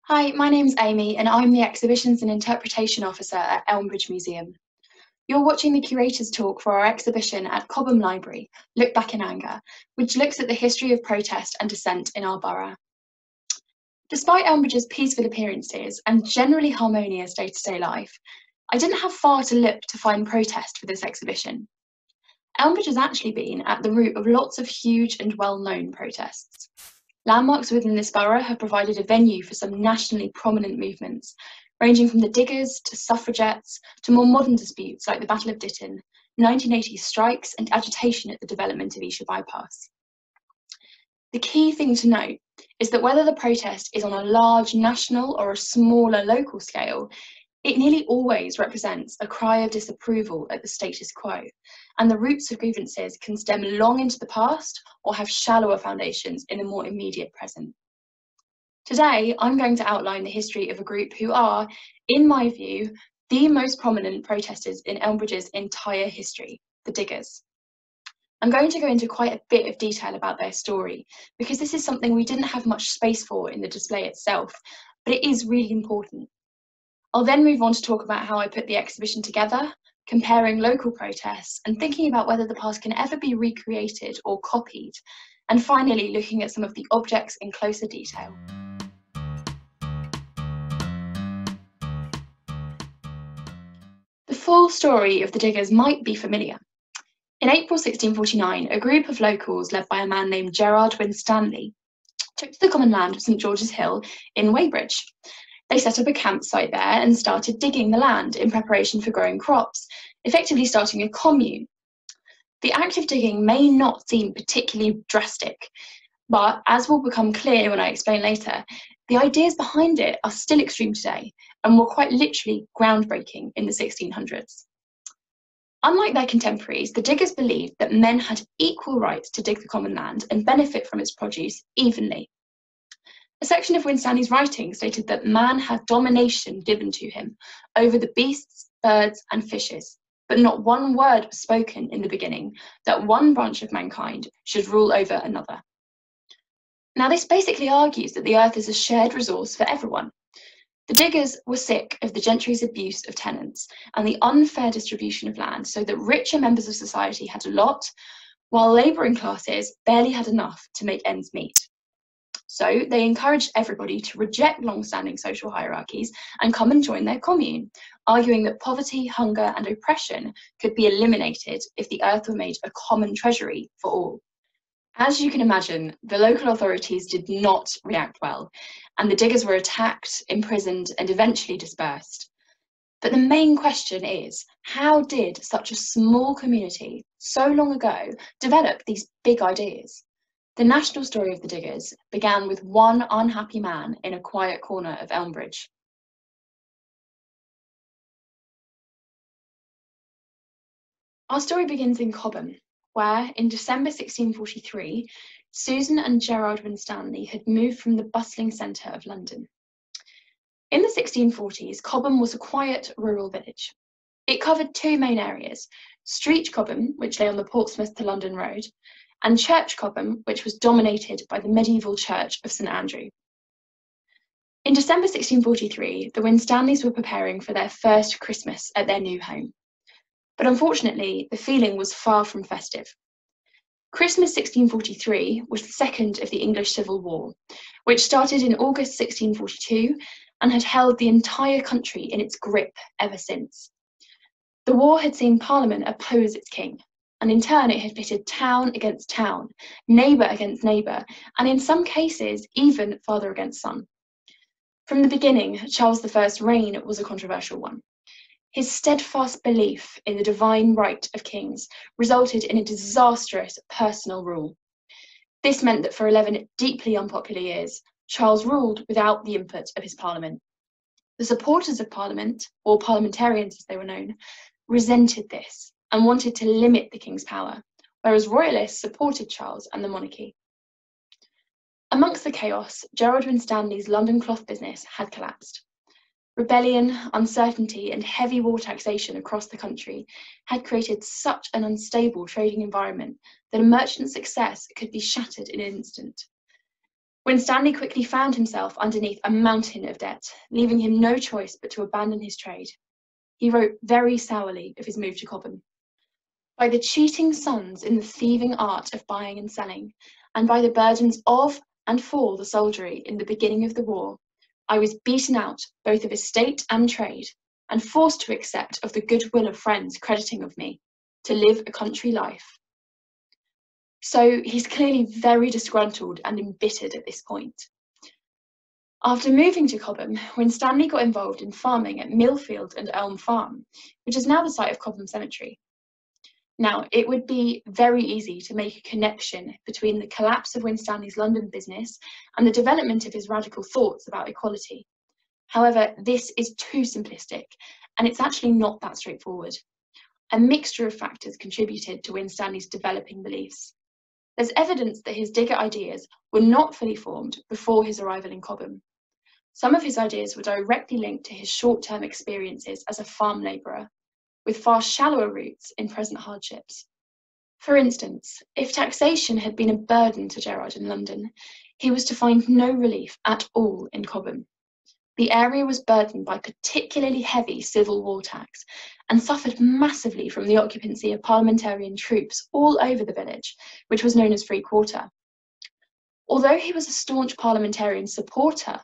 Hi, my name's Amy and I'm the Exhibitions and Interpretation Officer at Elmbridge Museum. You're watching the Curator's talk for our exhibition at Cobham Library, Look Back in Anger, which looks at the history of protest and dissent in our borough. Despite Elmbridge's peaceful appearances and generally harmonious day-to-day life, I didn't have far to look to find protest for this exhibition. Elmbridge has actually been at the root of lots of huge and well-known protests. Landmarks within this borough have provided a venue for some nationally prominent movements, ranging from the diggers to suffragettes to more modern disputes like the Battle of Ditton, 1980s strikes and agitation at the development of Esher Bypass. The key thing to note is that whether the protest is on a large national or a smaller local scale, it nearly always represents a cry of disapproval at the status quo, and the roots of grievances can stem long into the past or have shallower foundations in the more immediate present. Today, I'm going to outline the history of a group who are, in my view, the most prominent protesters in Elmbridge's entire history, the Diggers. I'm going to go into quite a bit of detail about their story, because this is something we didn't have much space for in the display itself, but it is really important. I'll then move on to talk about how I put the exhibition together, comparing local protests and thinking about whether the past can ever be recreated or copied, and finally looking at some of the objects in closer detail. The full story of the Diggers might be familiar. In April 1649, a group of locals led by a man named Gerard Winstanley took to the common land of St George's Hill in Weybridge. They set up a campsite there and started digging the land in preparation for growing crops, effectively starting a commune. The act of digging may not seem particularly drastic, but as will become clear when I explain later, the ideas behind it are still extreme today and were quite literally groundbreaking in the 1600s. Unlike their contemporaries, the diggers believed that men had equal rights to dig the common land and benefit from its produce evenly. A section of Winstanley's writing stated that man had domination given to him over the beasts, birds, and fishes, but not one word was spoken in the beginning that one branch of mankind should rule over another. Now, this basically argues that the earth is a shared resource for everyone. The diggers were sick of the gentry's abuse of tenants and the unfair distribution of land, so that richer members of society had a lot, while labouring classes barely had enough to make ends meet. So they encouraged everybody to reject long-standing social hierarchies and come and join their commune, arguing that poverty, hunger, and oppression could be eliminated if the earth were made a common treasury for all. As you can imagine, the local authorities did not react well, and the diggers were attacked, imprisoned, and eventually dispersed. But the main question is, how did such a small community so long ago develop these big ideas? The national story of the Diggers began with one unhappy man in a quiet corner of Elmbridge. Our story begins in Cobham, where, in December 1643, Susan and Gerard Winstanley had moved from the bustling centre of London. In the 1640s, Cobham was a quiet rural village. It covered two main areas: Street Cobham, which lay on the Portsmouth to London road, and Church Cobham, which was dominated by the medieval Church of St Andrew. In December 1643, the Winstanleys were preparing for their first Christmas at their new home. But unfortunately, the feeling was far from festive. Christmas 1643 was the second of the English Civil War, which started in August 1642 and had held the entire country in its grip ever since. The war had seen Parliament oppose its king, and in turn it had pitted town against town, neighbour against neighbour, and in some cases even father against son. From the beginning, Charles I's reign was a controversial one. His steadfast belief in the divine right of kings resulted in a disastrous personal rule. This meant that for 11 deeply unpopular years, Charles ruled without the input of his Parliament. The supporters of Parliament, or parliamentarians as they were known, resented this and wanted to limit the king's power, whereas royalists supported Charles and the monarchy. Amongst the chaos, Gerard Winstanley's London cloth business had collapsed. Rebellion, uncertainty, and heavy war taxation across the country had created such an unstable trading environment that a merchant's success could be shattered in an instant. Winstanley quickly found himself underneath a mountain of debt, leaving him no choice but to abandon his trade. He wrote very sourly of his move to Cobham. By the cheating sons in the thieving art of buying and selling, and by the burdens of and for the soldiery in the beginning of the war, I was beaten out both of estate and trade, and forced to accept of the goodwill of friends crediting of me, to live a country life. So he's clearly very disgruntled and embittered at this point. After moving to Cobham, Winstanley got involved in farming at Millfield and Elm Farm, which is now the site of Cobham Cemetery. Now, it would be very easy to make a connection between the collapse of Winstanley's London business and the development of his radical thoughts about equality. However, this is too simplistic, and it's actually not that straightforward. A mixture of factors contributed to Winstanley's developing beliefs. There's evidence that his digger ideas were not fully formed before his arrival in Cobham. Some of his ideas were directly linked to his short-term experiences as a farm labourer, with far shallower roots in present hardships. For instance, if taxation had been a burden to Gerard in London, he was to find no relief at all in Cobham. The area was burdened by particularly heavy Civil War tax and suffered massively from the occupancy of parliamentarian troops all over the village, which was known as Free Quarter. Although he was a staunch parliamentarian supporter,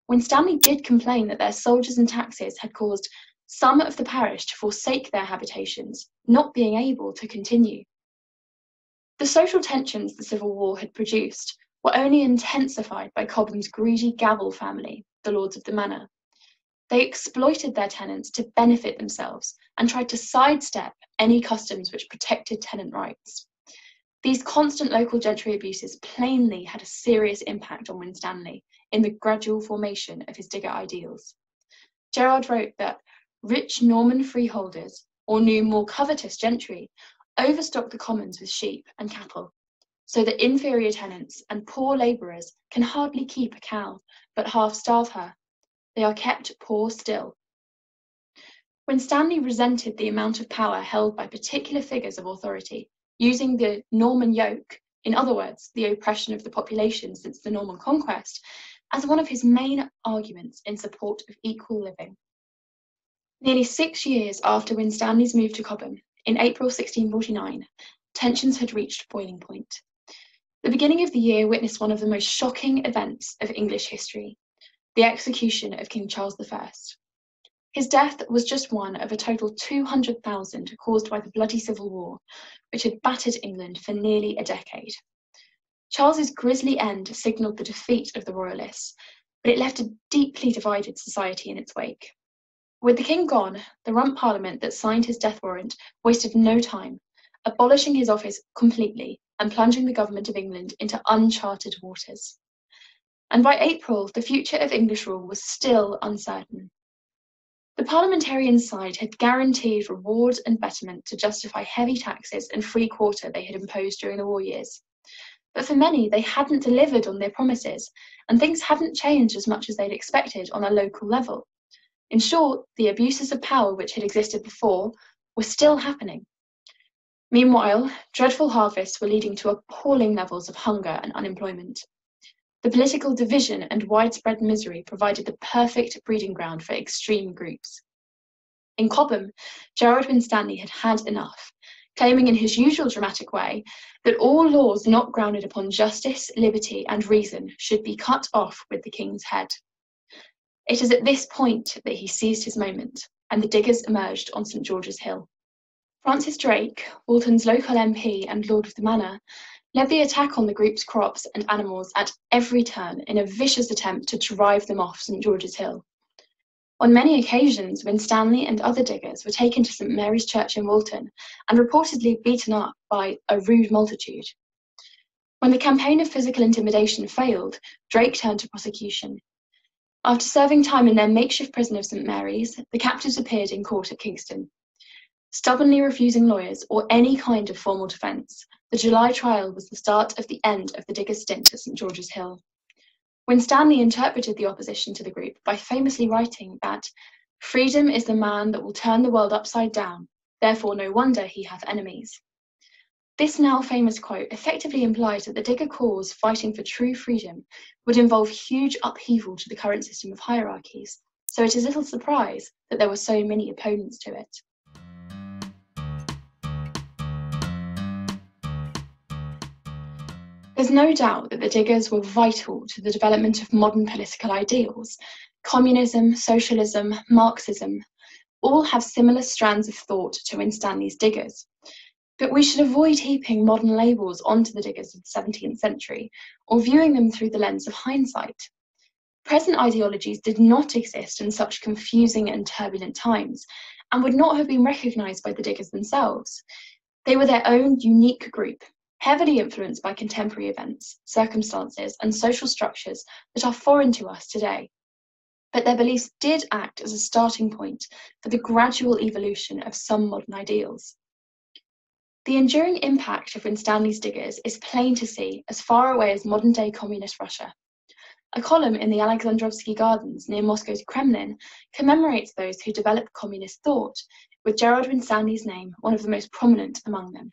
Winstanley did complain that their soldiers and taxes had caused some of the parish to forsake their habitations, not being able to continue. The social tensions the Civil War had produced were only intensified by Cobham's greedy Gavel family, the lords of the manor. They exploited their tenants to benefit themselves and tried to sidestep any customs which protected tenant rights. These constant local gentry abuses plainly had a serious impact on Winstanley in the gradual formation of his digger ideals. Gerard wrote that rich Norman freeholders, or new more covetous gentry, overstock the commons with sheep and cattle, so that inferior tenants and poor labourers can hardly keep a cow, but half starve her. They are kept poor still. Winstanley resented the amount of power held by particular figures of authority, using the Norman yoke, in other words, the oppression of the population since the Norman conquest, as one of his main arguments in support of equal living. Nearly 6 years after Winstanley's move to Cobham, in April 1649, tensions had reached boiling point. The beginning of the year witnessed one of the most shocking events of English history, the execution of King Charles I. His death was just one of a total 200,000 caused by the bloody Civil War, which had battered England for nearly a decade. Charles's grisly end signalled the defeat of the Royalists, but it left a deeply divided society in its wake. With the king gone, the Rump Parliament that signed his death warrant wasted no time, abolishing his office completely and plunging the government of England into uncharted waters. And by April, the future of English rule was still uncertain. The parliamentarian side had guaranteed reward and betterment to justify heavy taxes and free quarter they had imposed during the war years. But for many, they hadn't delivered on their promises, and things hadn't changed as much as they'd expected on a local level. In short, the abuses of power which had existed before were still happening. Meanwhile, dreadful harvests were leading to appalling levels of hunger and unemployment. The political division and widespread misery provided the perfect breeding ground for extreme groups. In Cobham, Gerard Winstanley had had enough, claiming in his usual dramatic way that all laws not grounded upon justice, liberty, and reason should be cut off with the king's head. It is at this point that he seized his moment, and the diggers emerged on St George's Hill. Francis Drake, Walton's local MP and Lord of the Manor, led the attack on the group's crops and animals at every turn in a vicious attempt to drive them off St George's Hill. On many occasions, Winstanley and other diggers were taken to St Mary's Church in Walton and reportedly beaten up by a rude multitude. When the campaign of physical intimidation failed, Drake turned to prosecution. After serving time in their makeshift prison of St Mary's, the captives appeared in court at Kingston. Stubbornly refusing lawyers or any kind of formal defence, the July trial was the start of the end of the diggers' stint at St George's Hill. Winstanley interpreted the opposition to the group by famously writing that "freedom is the man that will turn the world upside down, therefore no wonder he hath enemies." This now famous quote effectively implies that the digger cause fighting for true freedom would involve huge upheaval to the current system of hierarchies, so it is little surprise that there were so many opponents to it. There's no doubt that the diggers were vital to the development of modern political ideals. Communism, socialism, Marxism all have similar strands of thought to Winstanley's diggers. But we should avoid heaping modern labels onto the diggers of the 17th century or viewing them through the lens of hindsight. Present ideologies did not exist in such confusing and turbulent times and would not have been recognised by the diggers themselves. They were their own unique group, heavily influenced by contemporary events, circumstances, and social structures that are foreign to us today. But their beliefs did act as a starting point for the gradual evolution of some modern ideals. The enduring impact of Winstanley's diggers is plain to see as far away as modern-day communist Russia. A column in the Alexandrovsky Gardens near Moscow's Kremlin commemorates those who developed communist thought, with Gerard Winstanley's name one of the most prominent among them.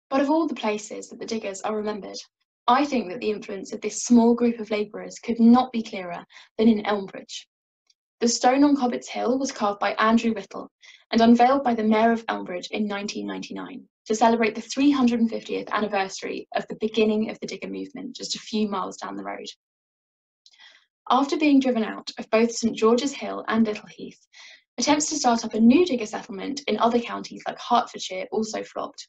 But of all the places that the diggers are remembered, I think that the influence of this small group of labourers could not be clearer than in Elmbridge. The stone on Cobbett's Hill was carved by Andrew Whittle and unveiled by the Mayor of Elmbridge in 1999 to celebrate the 350th anniversary of the beginning of the digger movement just a few miles down the road. After being driven out of both St George's Hill and Littleheath, attempts to start up a new digger settlement in other counties like Hertfordshire also flopped.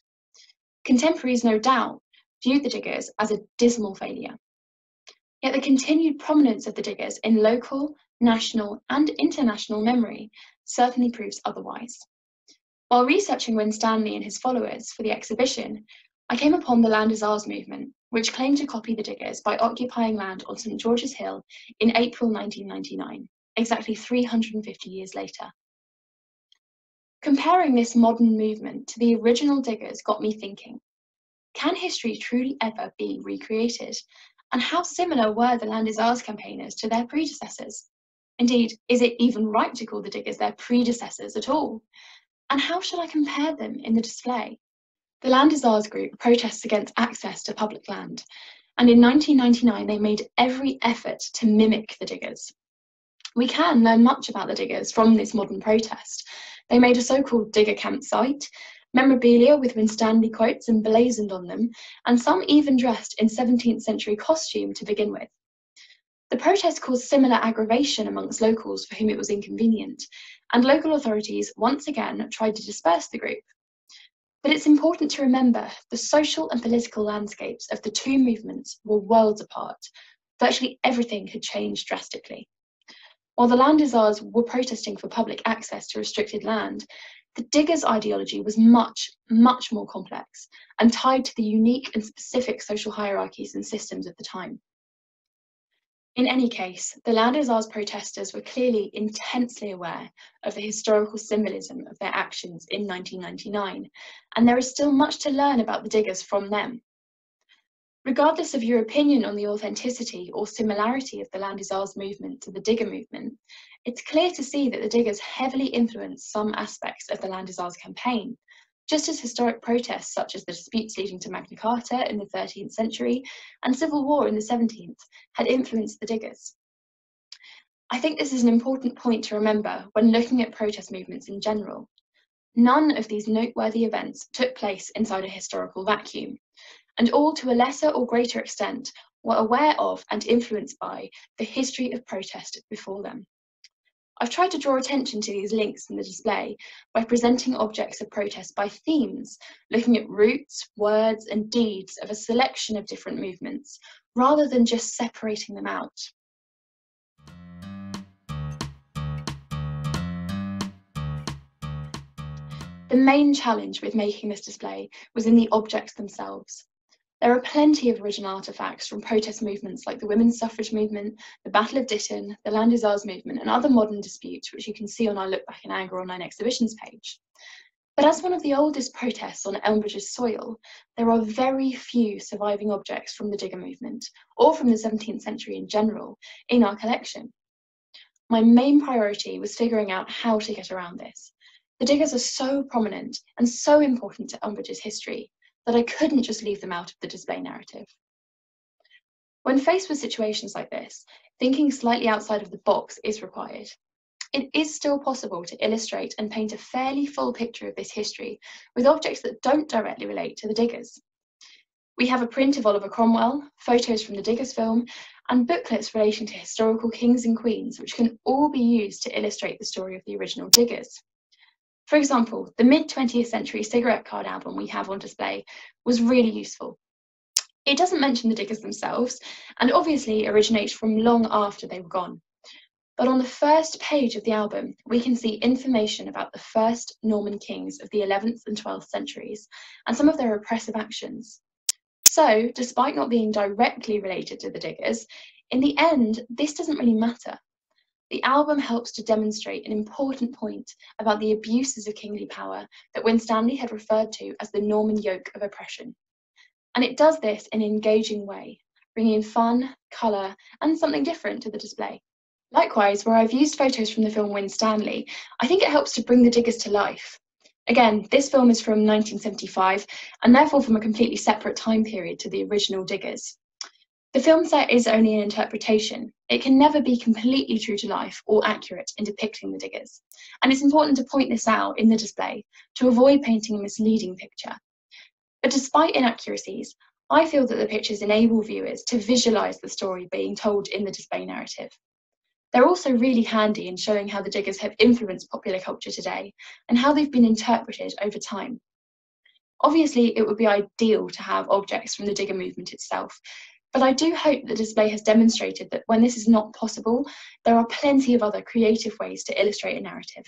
Contemporaries, no doubt, viewed the diggers as a dismal failure. Yet the continued prominence of the diggers in local, national, and international memory certainly proves otherwise. While researching Winstanley and his followers for the exhibition, I came upon the Land is Ours movement, which claimed to copy the diggers by occupying land on St George's Hill in April 1999, exactly 350 years later. Comparing this modern movement to the original diggers got me thinking, can history truly ever be recreated? And how similar were the Land is Ours campaigners to their predecessors? Indeed, is it even right to call the diggers their predecessors at all? And how should I compare them in the display? The Land is Ours group protests against access to public land, and in 1999 they made every effort to mimic the diggers. We can learn much about the diggers from this modern protest. They made a so-called digger campsite, memorabilia with Winstanley quotes emblazoned on them, and some even dressed in 17th century costume to begin with. The protest caused similar aggravation amongst locals for whom it was inconvenient, and local authorities once again tried to disperse the group. But it's important to remember the social and political landscapes of the two movements were worlds apart. Virtually everything had changed drastically. While the Land is Ours were protesting for public access to restricted land, the diggers' ideology was much, much more complex and tied to the unique and specific social hierarchies and systems of the time. In any case, the Land is Ours protesters were clearly intensely aware of the historical symbolism of their actions in 1999, and there is still much to learn about the diggers from them. Regardless of your opinion on the authenticity or similarity of the Land is Ours movement to the digger movement, it's clear to see that the diggers heavily influenced some aspects of the Land is Ours campaign, just as historic protests such as the disputes leading to Magna Carta in the 13th century and civil war in the 17th had influenced the diggers. I think this is an important point to remember when looking at protest movements in general. None of these noteworthy events took place inside a historical vacuum, and all to a lesser or greater extent were aware of and influenced by the history of protest before them. I've tried to draw attention to these links in the display by presenting objects of protest by themes, looking at roots, words, and deeds of a selection of different movements, rather than just separating them out. The main challenge with making this display was in the objects themselves. There are plenty of original artefacts from protest movements like the women's suffrage movement, the Battle of Ditton, the Land is Ours movement, and other modern disputes, which you can see on our Look Back in Anger online exhibitions page. But as one of the oldest protests on Elmbridge's soil, there are very few surviving objects from the digger movement, or from the 17th century in general, in our collection. My main priority was figuring out how to get around this. The diggers are so prominent and so important to Elmbridge's history, that I couldn't just leave them out of the display narrative. When faced with situations like this, thinking slightly outside of the box is required. It is still possible to illustrate and paint a fairly full picture of this history with objects that don't directly relate to the diggers. We have a print of Oliver Cromwell, photos from the Diggers film, and booklets relating to historical kings and queens, which can all be used to illustrate the story of the original diggers. For example, the mid-20th century cigarette card album we have on display was really useful. It doesn't mention the diggers themselves, and obviously originates from long after they were gone. But on the first page of the album, we can see information about the first Norman kings of the 11th and 12th centuries, and some of their oppressive actions. So, despite not being directly related to the diggers, in the end, this doesn't really matter. The album helps to demonstrate an important point about the abuses of kingly power that Winstanley had referred to as the Norman yoke of oppression. And it does this in an engaging way, bringing in fun, colour, and something different to the display. Likewise, where I've used photos from the film Winstanley, I think it helps to bring the diggers to life. Again, this film is from 1975, and therefore from a completely separate time period to the original diggers. The film set is only an interpretation. It can never be completely true to life or accurate in depicting the diggers. And it's important to point this out in the display to avoid painting a misleading picture. But despite inaccuracies, I feel that the pictures enable viewers to visualise the story being told in the display narrative. They're also really handy in showing how the diggers have influenced popular culture today and how they've been interpreted over time. Obviously, it would be ideal to have objects from the digger movement itself, but I do hope the display has demonstrated that when this is not possible, there are plenty of other creative ways to illustrate a narrative.